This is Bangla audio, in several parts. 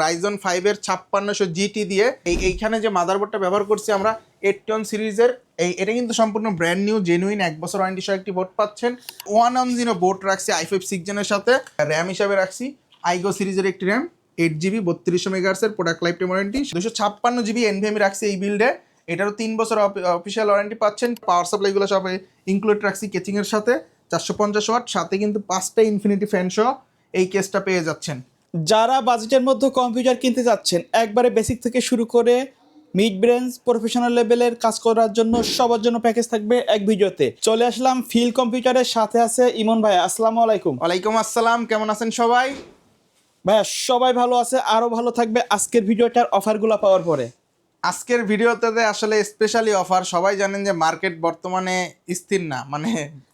Ryzen 5 এর 5600 GT দিয়ে এইখানে যে মাদারবোর্ডটা ব্যবহার করছি আমরা 810 সিরিজের এটা কিন্তু সম্পূর্ণ ব্র্যান্ড নিউ জেনুইন 1 বছর ওয়ারেন্টি সহ একটি বোর্ড পাচ্ছেন। 110 বোর্ড রাখছি i5 6 জেনের সাথে, র্যাম হিসাবে রাখছি আইগো সিরিজের একটি র্যাম 8GB 3200 মেগাহার্টজ এর product life time warranty, 256GB NVMe রাখছি এই বিল্ডে, এটারও 3 বছর অফিসিয়াল ওয়ারেন্টি পাচ্ছেন। পাওয়ার সাপ্লাইগুলো সব ইনক্লুড রাখছি কেচিং এর সাথে, 450 ওয়াট, সাথে কিন্তু 5টা ইনফিনিটি ফ্যান সহ এই কেসটা পেয়ে যাচ্ছেন। যারা বাজেটের মধ্যে কম্পিউটার কিনতে যাচ্ছেন, একবারে বেসিক থেকে শুরু করে মিড রেঞ্জ প্রফেশনাল লেভেলের কাজ করার জন্য সবার জন্য প্যাকেজ থাকবে এক ভিডিওতে। চলে আসলাম ফিল কম্পিউটারের সাথে আছে ইমন ভাই। আসসালামু আলাইকুম। ওয়ালাইকুম আসসালাম, কেমন আছেন সবাই? ভাইয়া সবাই ভালো আছে, আরো ভালো থাকবে আজকের ভিডিওটার অফারগুলো পাওয়ার পরে। আজকের ভিডিওতে আসলে স্পেশালি অফার। সবাই জানেন যে মার্কেট বর্তমানে স্থির না, মানে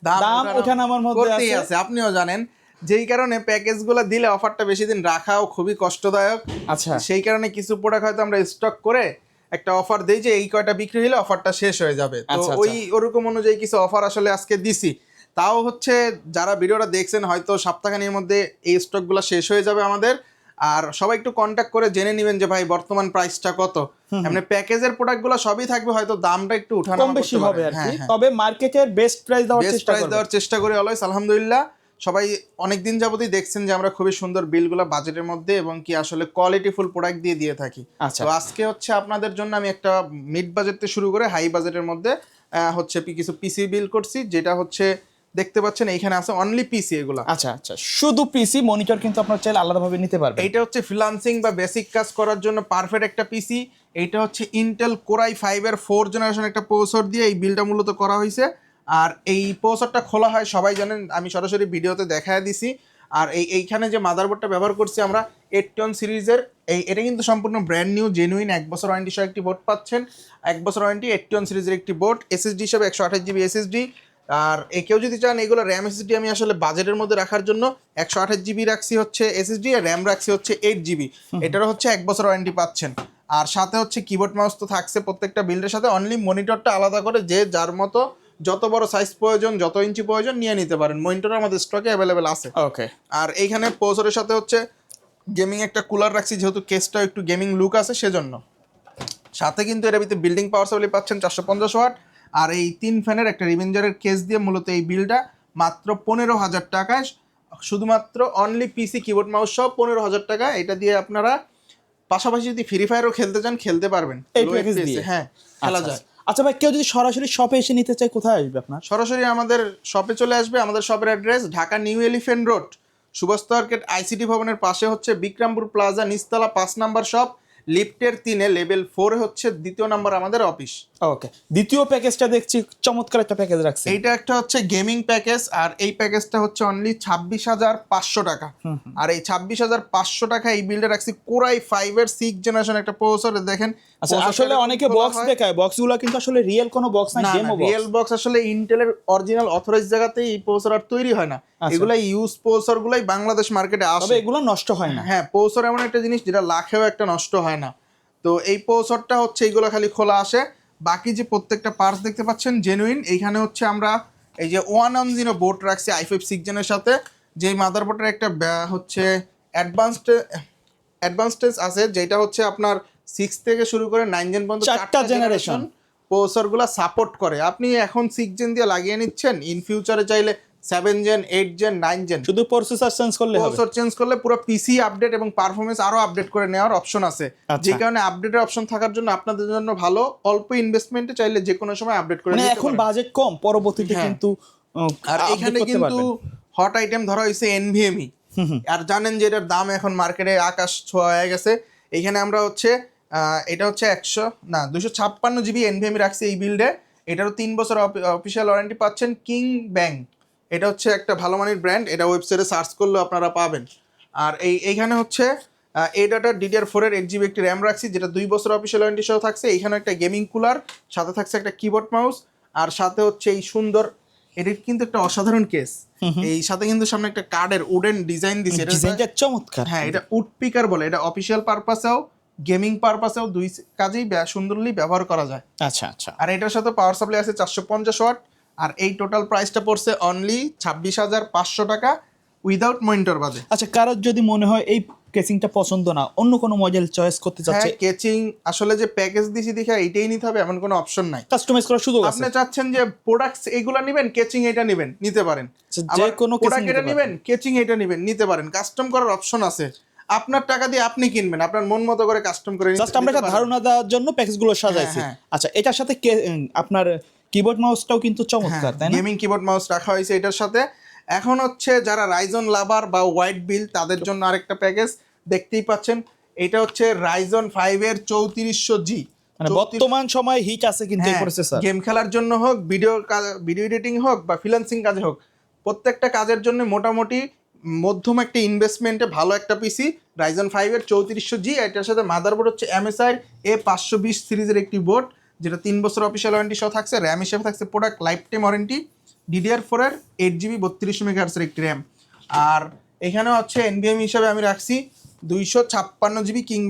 দাম ওঠানামার মধ্যে আছে, আপনিও জানেন। যেই কারণে প্যাকেজগুলো দিলে অফারটা বেশি দিন রাখাও খুবই কষ্টদায়ক। আচ্ছা, সেই কারণে কিছু প্রোডাক্ট হয়তো আমরা স্টক করে একটা অফার দেই যে এই কয়টা বিক্রি হলে অফারটা শেষ হয়ে যাবে। তো ওরকম অনুযায়ী কিছু অফার আসলে আজকে দিছি। তাও হচ্ছে যারা ভিডিওটা দেখছেন হয়তো সপ্তাহখানির মধ্যে এই স্টকগুলো শেষ হয়ে যাবে আমাদের। আর সবাই একটু কন্ট্যাক্ট করে জেনে নেবেন যে ভাই বর্তমান প্রাইসটা কত। মানে প্যাকেজের প্রোডাক্টগুলো সবই থাকবে, হয়তো দামটা একটু কম বেশি হবে আর কি, তবে মার্কেটের বেস্ট প্রাইস দেওয়ার চেষ্টা করি অলওয়েজ। আলহামদুলিল্লাহ সবাই অনেকদিন যাবতই দেখছেন যে আমরা খুবই সুন্দর বিলগুলো বাজেটের মধ্যে এবং কি আসলে কোয়ালিটিফুল প্রোডাক্ট দিয়ে থাকি। তো আজকে হচ্ছে আপনাদের জন্য আমি একটা মিড বাজেট থেকে শুরু করে হাই বাজেটের মধ্যে হচ্ছে কিছু পিসি বিল করছি, যেটা হচ্ছে দেখতে পাচ্ছেন এইখানে আছে অনলি পিসি এগুলো। আচ্ছা, শুধু পিসি, মনিটর কিন্তু আপনারা চাইলে আলাদাভাবে নিতে পারবেন। এটা হচ্ছে ফ্রিল্যান্সিং বা বেসিক কাজ করার জন্য পারফেক্ট একটা পিসি। এইটা হচ্ছে ইন্টেল কোর i5 এর 4 জেনারেশন একটা প্রসেসর দিয়ে এই বিলটা মূলত করা হয়েছে। আর এই প্রসেসরটা খোলা হয় সবাই জানেন, আমি সরাসরি ভিডিওতে দেখায় দিছি। আর এইখানে যে মাদারবোর্ডটা ব্যবহার করছি আমরা 810 সিরিজের এটা কিন্তু সম্পূর্ণ ব্র্যান্ড নিউ জেনুইন 1 বছর ওয়ারেন্টি সহ একটি বোর্ড পাচ্ছেন। 1 বছর ওয়ারেন্টি 810 সিরিজের একটি বোর্ড, এসএসডি হিসাবে 128GB এসএসডি। আর কেউ যদি চান এগুলো র্যাম এসএসডি আমি আসলে বাজেটের মধ্যে রাখার জন্য 128GB রাখছি হচ্ছে এসএসডি, আর র্যাম রাখছি হচ্ছে 8GB। এটারও হচ্ছে 1 বছর ওয়ারেন্টি পাচ্ছেন। আর সাথে হচ্ছে কিবোর্ড মাউস তো থাকছে প্রত্যেকটা বিল্ডের সাথে। অনলি মনিটরটা আলাদা করে যে যার মতো যত বড় সাইজ প্রয়োজন, যত ইঞ্চি প্রয়োজন নিয়ে নিতে পারেন। মনিটর আমাদের স্টকে অ্যাভেলেবেল আছে। ওকে। আর এইখানে প্রসেসরের সাথে হচ্ছে গেমিং একটা কুলার রাখছি, যেহেতু কেসটা একটু গেমিং লুক আছে সেজন্য। সাথে কিন্তু এর ভিতরে বিল্ডিং পাওয়ার সাপ্লাই পাচ্ছেন 450 ওয়াট। আর এই 3 ফ্যানের একটা রিভেঞ্জারের কেস দিয়ে মূলত এই বিলটা মাত্র 15,000 টাকায়, শুধুমাত্র অনলি পিসি কিবোর্ড মাউস সহ 15,000 টাকা। এটা দিয়ে আপনারা পাশাপাশি যদি ফ্রি ফায়ারও খেলতে চান খেলতে পারবেন এই প্যাকেজ দিয়ে। হ্যাঁ, খেলা যায়। আচ্ছা ভাই, কেউ যদি সরাসরি শপে এসে নিতে চায় কোথায় আসবে আপনার? সরাসরি আমাদের শপে চলে আসবে। আমাদের শপের address Dhaka new elephant Road, Subhash Market, ICT ভবনের পাশে হচ্ছে বিক্রমপুর প্লাজা, নিচতলা 5 নাম্বার শপ, লিফটের 3-এ লেভেল 4 হচ্ছে 2য় নাম্বার আমাদের অফিস। ওকে। দ্বিতীয় প্যাকেজটা দেখছি চমৎকার একটা প্যাকেজ রাখছে। এইটা একটা হচ্ছে গেমিং প্যাকেজ, আর এই প্যাকেজটা হচ্ছে অনলি 26,500 টাকা। আর এই 26,500 টাকা এই বিলটা রাখছি কোর i5 এর 6 জেনারেশন একটা প্রসেসর। দেখেন আসলে অনেকে বক্স দেখায়, বক্সগুলো কিন্তু আসলে রিয়েল কোনো বক্স না, ডেমো বক্স। রিয়েল বক্স আসলে ইন্টেলের অরিজিনাল অথরাইজড জায়গাতেই এই প্রসেসর আর তৈরি হয় না। এগুলাই ইউজ প্রসেসরগুলাই বাংলাদেশ মার্কেটে আসে, তবে এগুলো নষ্ট হয় না। হ্যাঁ, প্রসেসর এমন একটা জিনিস যেটা লাখেও একটা নষ্ট হয় না। তো এই প্রসেসরটা হচ্ছে এইগুলো খালি খোলা আসে, বাকি যে প্রত্যেকটা পার্টস দেখতে পাচ্ছেন জেনুইন। এইখানে হচ্ছে আমরা এই যে 110 বোর্ড রাখছি i5 6 জেনের সাথে, যে মাদারবোর্ডের একটা হচ্ছে অ্যাডভান্সড আছে, যেটা হচ্ছে আপনার 6 থেকে শুরু করে 9 জেন পর্যন্ত 4টা জেনারেশন প্রসেসরগুলো সাপোর্ট করে। আপনি এখন 6 জেন দিয়ে লাগিয়ে নিচ্ছেন, ইন ফিউচারে চাইলে 7 জেন, 8 জেন, 9 জেন, শুধু প্রসেসর চেঞ্জ করলে পুরো পিসি আপডেট এবং পারফরম্যান্স আরো আপডেট করে নেওয়ার অপশন আছে। যে কারণে আপডেটের অপশন থাকার জন্য আপনাদের জন্য ভালো, অল্প ইনভেস্টমেন্টে চাইলে যে কোনো সময় আপডেট করে নিতে পারেন। এখন বাজেট কম, পরবর্তীতে কিন্তু। আর এখানে কিন্তু হট আইটেম ধরা হয়েছে এনভিএমই। আর জানেন যে এটার দাম এখন মার্কেটে আকাশ ছোঁয়া হয়ে গেছে। এইখানে আমরা হচ্ছে এটা হচ্ছে 256GB এনভিএমই রাখছি এই বিল্ডে। এটারও 3 বছর অফিসিয়াল ওয়ারেন্টি পাচ্ছেন। কিং ব্যাং এটা হচ্ছে একটা ভালো মানের ব্র্যান্ড, এটা ওয়েবসাইটে সার্চ করলেও আপনারা পাবেন। আর এইখানে হচ্ছে ADATA DDR4 এর 8GB একটি র্যাম রাখছি, যেটা 2 বছর অফিসিয়াল ওয়ারেন্টি সহ থাকছে। এইখানে একটা গেমিং কুলার, সাথে থাকছে একটা কিবোর্ড মাউস, আর সাথে হচ্ছে এই সুন্দর, এটা কিন্তু একটা অসাধারণ কেস। এই সাথে কিন্তু সামনে একটা কার্ডের উডেন ডিজাইন দিছে, ডিজাইনটা চমৎকার। হ্যাঁ, এটা উড পিকার বলে। এটা অফিসিয়াল পারপাসেও গেমিং পারপাসেও দুই কাজেই সুন্দরলি ব্যবহার করা যায়। আচ্ছা। আর এটার সাথে পাওয়ার সাপ্লাই আছে 450 ওয়াট। আর এই টোটাল প্রাইসটা পড়ছে অনলি 26,500 টাকা উইদাউট মনিটর বাদে। আচ্ছা, কারোর যদি মনে হয় এই কেসিংটা পছন্দ না, অন্য কোনো মডেল চয়েস করতে চাচ্ছে, হ্যাঁ, কেচিং আসলে যে প্যাকেজ দিছি দেখে এইটাই নিতে হবে এমন কোনো অপশন নাই। কাস্টমাইজ করার সুযোগ আছে। আপনি চাচ্ছেন যে প্রোডাক্টস এইগুলা নেবেন, কেচিং এটা নেবেন, নিতে পারেন। যে আবার কোনো প্রোডাক্ট casing এটা নিতে নেবেন, কেচিং এটা নেবেন, নিতে পারেন। কাস্টম করার অপশন আছে, আপনার টাকা দিয়ে আপনি কিনবেন, আপনার মন মতো করে কাস্টম করে জাস্ট আমরা একটা ধারণা দেওয়ার জন্য প্যাকেজগুলো সাজাইছি। হ্যাঁ। আচ্ছা, এটার সাথে আপনার কিবোর্ড মাউসটাও কিন্তু চমৎকার, তাই না? গেমিং কিবোর্ড মাউস রাখা হয়েছে এটার সাথে। এখন হচ্ছে যারা রাইজন লাভার বা হোয়াইট বিল তাদের জন্য আরেকটা প্যাকেজ দেখতেই পাচ্ছেন। এটা হচ্ছে রাইজন 5 এর 3400G, মানে বর্তমান সময়ে হিট আছে কিন্তু এই প্রসেসর। গেম খেলার জন্য হোক, ভিডিও এডিটিং হোক বা ফ্রিল্যান্সিং কাজে হোক, প্রত্যেকটা কাজের জন্য মোটামুটি মধ্যম একটা ইনভেস্টমেন্টে ভালো একটা পিসি রাইজন 5 এর 3400G। এটার সাথে মাদারবোর্ড হচ্ছে MSI A520 সিরিজের একটি বোর্ড, যেটা 3 বছর অফিসিয়াল ওয়ারেন্টি সহ থাকছে। র্যাম হিসেবে থাকছে product life time warranty. DDR4 এর 8GB 32 মেগাহার্টজের একটি র্যাম। আর এখানে হচ্ছে NVMe হিসাবে আমি রাখছি 256GB কিং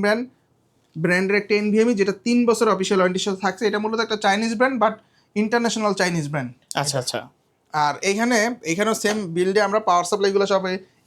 ব্র্যান্ডের একটা NVMe, যেটা 3 বছর অফিসিয়াল ওয়ারেন্টির সাথে থাকছে। এটা মূলত একটা Chinese brand, but international Chinese brand. আচ্ছা আচ্ছা। আর এইখানেও সেম বিল্ডে আমরা পাওয়ার সাপ্লাইগুলো সব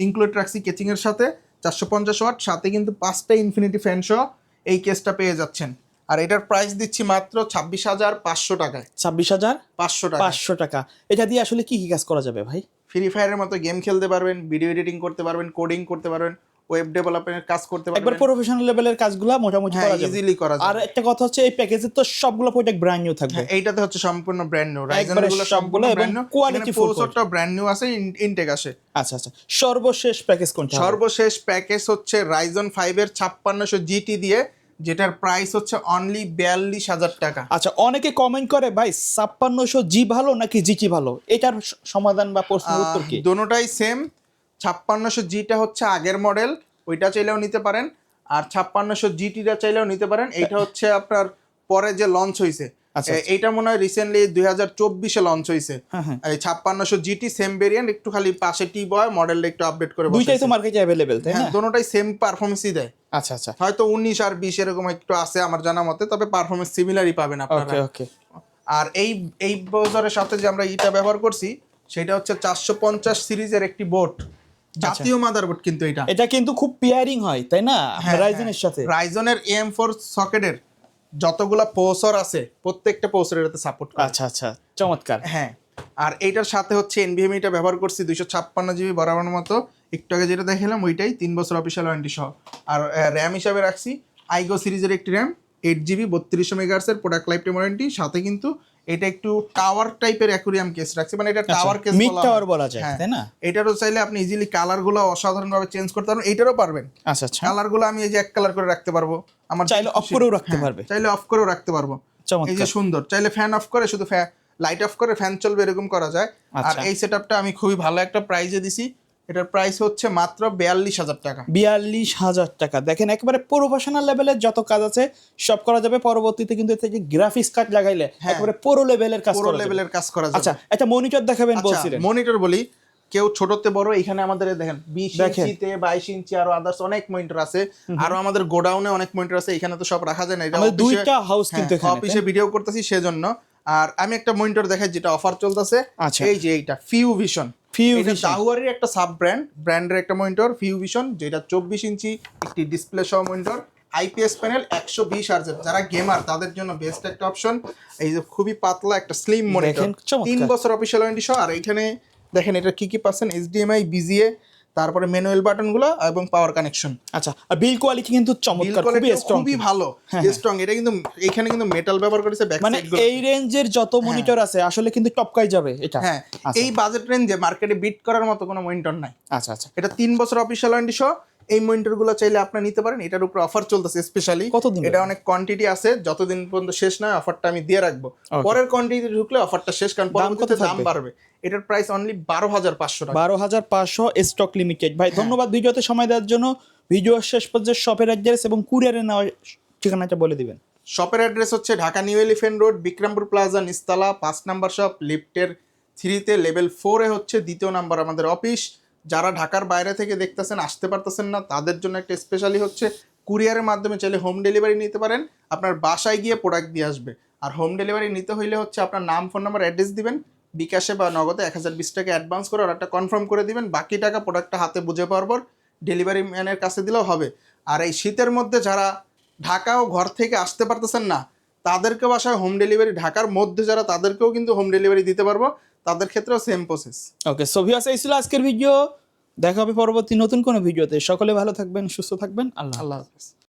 ইনক্লুড রাখছি কেচিংয়ের সাথে। 450 ওয়াট, সাথে কিন্তু 5টা ইনফিনিটি ফ্যান সহ এই কেসটা পেয়ে যাচ্ছেন। আর এটার প্রাইস দিচ্ছি মাত্র 26,500 টাকায়। 26,500 টাকা। 500 টাকা। এটা দিয়ে আসলে কি কি কাজ করা যাবে ভাই? ফ্রি ফায়ারের মতো গেম খেলতে পারবেন, ভিডিও এডিটিং করতে পারবেন, কোডিং করতে পারবেন, ওয়েব ডেভেলপমেন্টের কাজ করতে একবার পারবেন। প্রফেশনাল লেভেলের কাজগুলো মোটামুটি করা যাবে, ইজিলি করা আর যাবে। একটা কথা হচ্ছে এই প্যাকেজের তো সবগুলো প্রোডাক্ট ব্র্যান্ড নিউ থাকবে। এইটাতে হচ্ছে সম্পূর্ণ ব্র্যান্ড নিউ, একবারে রাইজেনগুলো সবগুলো সম্পূর্ণ এবং ব্র্যান্ড নিউ, quality full প্রসেসরটা ব্র্যান্ড নিউ আছে, ইনটেক আসে। আচ্ছা আচ্ছা, সর্বশেষ প্যাকেজ কোনটা হবে? সর্বশেষ প্যাকেজ হচ্ছে রাইজন 5 এর 5600 GT দিয়ে, যেটার প্রাইস হচ্ছে অনলি 42,000 টাকা। আচ্ছা, অনেকে কমেন্ট করে ভাই 5600G ভালো নাকি জিটি ভালো, এটার সমাধান বা প্রশ্নের উত্তর কি? দোনোটাই সেম। 5600Gটা হচ্ছে আগের মডেল, ওইটা চাইলেও নিতে পারেন। আর 5600GTটা চাইলেও নিতে পারেন। এইটা হচ্ছে আপনার পরে যে লঞ্চ হয়েছে, আচ্ছা। এইটা মনে হয় রিসেন্টলি 2024-এ লঞ্চ হয়েছে। এই 5600GT সেম ভেরিয়েন্ট, একটু খালি পাশে টি বয় মডেলটা একটু আপডেট করে দুইটাই তো বসাইছে। মার্কেটে अवेलेबल, তাই না? হ্যাঁ, দোনোটাই সেম পারফরমেন্সই দেয়। আচ্ছা আচ্ছা, হয়তো 19 আর 20 এরকম একটু আছে আমার জানা মতে, তবে পারফরমেন্স সিমিলারই পাবেন আপনারা। ওকে ওকে। আর এই ব্রাউজারের সাথে যে আমরা এটা ব্যবহার করছি, সেটা হচ্ছে 450 সিরিজের একটি বোর্ড, জাতীয় মাদারবোর্ড কিন্তু এটা কিন্তু খুব পেয়ারিং হয়, তাই না রাইজেনের সাথে? রাইজনের AM4 সকেটের যতগুলা প্রসেসর আছে প্রত্যেকটা প্রসেসর এটাতে সাপোর্ট করে। আচ্ছা আচ্ছা, চমৎকার। হ্যাঁ, আর এইটার সাথে হচ্ছে NVMe টা ব্যবহার করছি 256GB বরাবর মতো, একটু আগে যেটা দেখালাম ওইটাই, 3 বছর অফিসিয়াল ওয়ারেন্টি সহ। আর র্যাম হিসাবে রাখছি আইগো সিরিজের একটি র্যাম, 8GB 3200 মেগাহার্টজের প্রোডাক্ট লাইফ টাইম ওয়ারেন্টি। সাথে কিন্তু এটা একটু টাওয়ার টাইপের অ্যাকুরিয়াম কেস রাখছি, মানে এটা টাওয়ার কেস মিড টাওয়ার বলা যায়, তাই না? এটারও চাইলে আপনি ইজিলি কালারগুলো অসাধারণভাবে চেঞ্জ করতে পারবেন, এইটারও পারবেন। আচ্ছা আচ্ছা, কালারগুলো আমি এই যে এক কালার করে রাখতে পারবো, আমার চাইলে অফ করেও রাখতে পারবে। চাইলে অফ করেও রাখতে পারবো। চমৎকার। এই যে সুন্দর, চাইলে ফ্যান অফ করে শুধু লাইট অফ করে ফ্যান চলবে, এরকম করা যায়। আর এই সেটআপটা আমি খুবই ভালো একটা প্রাইসে দিছি। এটার প্রাইস হচ্ছে মাত্র 42,000 টাকা। 42,000 টাকা। দেখেন, একেবারে প্রফেশনাল লেভেলের যত কাজ আছে সব করা যাবে। পরবর্তীতে কিন্তু এতে যে গ্রাফিক্স কার্ড লাগাইলে একেবারে পুরো লেভেলের কাজ করা যাবে। আচ্ছা, একটা মনিটর দেখাবেন বলছিলেন। মনিটর বলি, কেউ ছোটতে বড়, এখানে আমাদের দেখেন 20 ইঞ্চিতে 22 ইঞ্চি আরো আদার্স অনেক মনিটর আছে। আরো আমাদের গোডাউনে অনেক মনিটর আছে, এখানে তো সব রাখা যায় না। এটা আমাদের দুইটা হাউস কিন্তু এখানে, অফিসে ভিডিও করতেছি সেজন্য। আর আমি একটা মনিটর দেখাই যেটা অফার চলতেছে, এই যে এইটা ফিউ ভিশন। দাহুয়ারির একটা সাব ব্র্যান্ডের একটা মনিটর ফিউ ভিশন, যেটা 24 ইঞ্চি একটি ডিসপ্লে সহ মনিটর, IPS প্যানেল, 120 Hz। যারা গেমার তাদের জন্য বেস্ট একটা অপশন। এই যে খুবই পাতলা একটা স্লিম মনিটর, 3 বছর অফিসিয়াল ওয়ারেন্টি সহ। আর এখানে দেখেন এটা কি পাচ্ছেন, HDMI, BGA, তারপরে ম্যানুয়াল বাটনগুলো এবং পাওয়ার কানেকশন। আচ্ছা, আর বিল কোয়ালিটি কিন্তু চমৎকার, খুবই ভালো, স্ট্রং। এটা কিন্তু এখানে কিন্তু মেটাল ব্যবহার করেছে ব্যাক মানে সাইড গুলো। এই রেঞ্জের যত মনিটর আছে আসলে কিন্তু টপকাই যাবে এটা। হ্যাঁ, এই বাজেট রেঞ্জে মার্কেটে বিট করার মতো কোনো মনিটর নাই। আচ্ছা আচ্ছা, এটা 3 বছর অফিসিয়াল ওয়ারেন্টি সহ। এই মনিটরগুলো চাইলে আপনি নিতে পারেন। এটার উপর অফার চলতেছে স্পেশালি। কতদিন? এটা অনেক কোয়ান্টিটি আছে, যতদিন পর্যন্ত শেষ নয় অফারটা আমি দিয়ে রাখবো। পরের কোয়ান্টিটি ঢুকলে অফারটা শেষ, কারণ পরবর্তীতে দাম বাড়বে। এটার প্রাইস অনলি 12,500 টাকা। 12,500, স্টক লিমিটেড। ভাই ধন্যবাদ ভিডিওতে সময় দেওয়ার জন্য। ভিডিও শেষ পর্যন্ত শপের অ্যাড্রেস এবং কুরিয়ারে নেওয়ার ঠিকানাটা বলে দিবেন। শপের অ্যাড্রেস হচ্ছে Dhaka new elephant road, Bikrampur plaza, নিস্তালা, 5 নাম্বার শপ, লিফটের 3-তে, লেভেল 4-এ হচ্ছে 2য় নাম্বার আমাদের অফিস। যারা ঢাকার বাইরে থেকে দেখতেছেন, আসতে পারতেছেন না, তাদের জন্য একটা স্পেশালি হচ্ছে কুরিয়ারের মাধ্যমে চাইলে হোম ডেলিভারি নিতে পারেন। আপনার বাসায় গিয়ে প্রোডাক্ট দিয়ে আসবে। আর হোম ডেলিভারি নিতে হইলে হচ্ছে আপনার নাম, ফোন নাম্বার, অ্যাড্রেস দিবেন, বিকাশে বা নগদে 1020 টাকা অ্যাডভান্স করে অর্ডারটা কনফার্ম করে দিবেন। বাকি টাকা প্রোডাক্টটা হাতে বুঝে পাওয়ার পর ডেলিভারি ম্যানের কাছে দিলেও হবে। আর এই শীতের মধ্যে যারা ঢাকা ও ঘর থেকে আসতে পারতেছেন না, তাদেরকে বাসায় হোম ডেলিভারি, ঢাকার মধ্যে যারা, তাদেরকেও কিন্তু হোম ডেলিভারি দিতে পারবো, তাদের ক্ষেত্রেও সেম প্রসেস। ওকে, সো ভিউয়ার্স, এই ছিল আজকের ভিডিও। দেখা হবে পরবর্তী নতুন কোনো ভিডিওতে। সকলে ভালো থাকবেন, সুস্থ থাকবেন। আল্লাহ আল্লাহ হাফেজ।